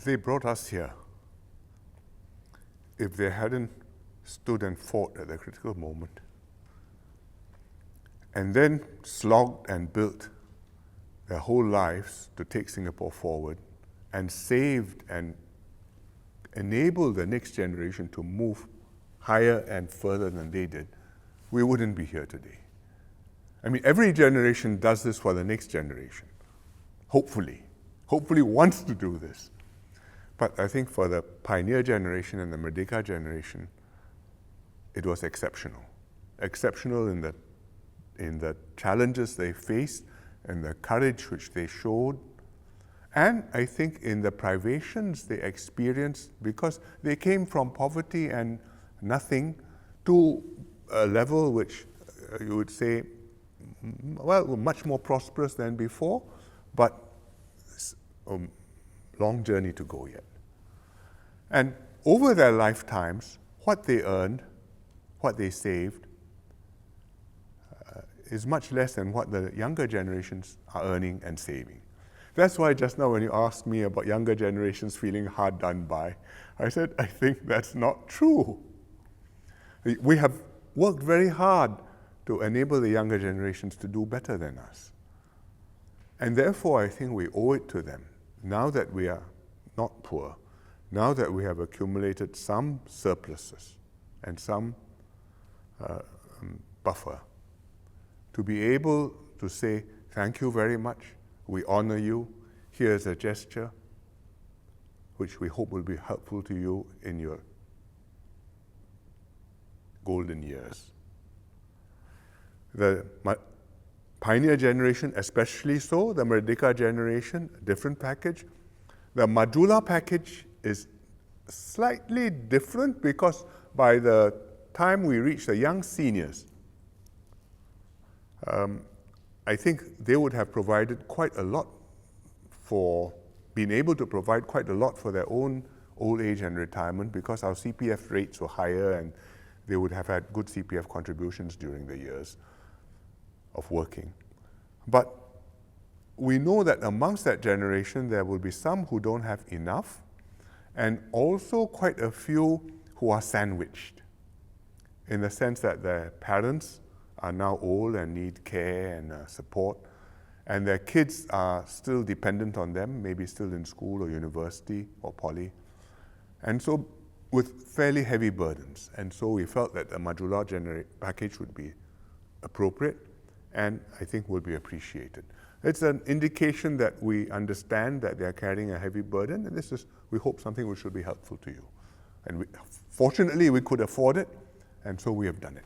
they brought us here. If they hadn't stood and fought at the critical moment, and then slogged and built their whole lives to take Singapore forward, and saved and enabled the next generation to move higher and further than they did, we wouldn't be here today. I mean, every generation does this for the next generation, hopefully wants to do this. But I think for the pioneer generation and the Merdeka generation, it was exceptional. Exceptional in the challenges they faced and the courage which they showed. And I think in the privations they experienced, because they came from poverty and nothing to a level which you would say, well, much more prosperous than before, but a long journey to go yet. And over their lifetimes, what they earned, what they saved, is much less than what the younger generations are earning and saving. That's why just now when you asked me about younger generations feeling hard done by, I said, I think that's not true. We have worked very hard to enable the younger generations to do better than us. And therefore, I think we owe it to them, now that we are not poor, now that we have accumulated some surpluses and some buffer, to be able to say, thank you very much, we honor you, here's a gesture which we hope will be helpful to you in your golden years. The pioneer generation, especially so, the Merdeka generation, different package. The Majula package is slightly different because by the time we reach the young seniors, I think they would have provided quite a lot been able to provide quite a lot for their own old age and retirement, because our CPF rates were higher and they would have had good CPF contributions during the years of working. But we know that amongst that generation, there will be some who don't have enough, and also quite a few who are sandwiched, in the sense that their parents are now old and need care and support, and their kids are still dependent on them, maybe still in school or university or poly, and so with fairly heavy burdens. And so we felt that a Majula package would be appropriate, and I think will be appreciated. It's an indication that we understand that they are carrying a heavy burden, and this is, we hope, something which will be helpfortunately, we could afford it, and so we have done it.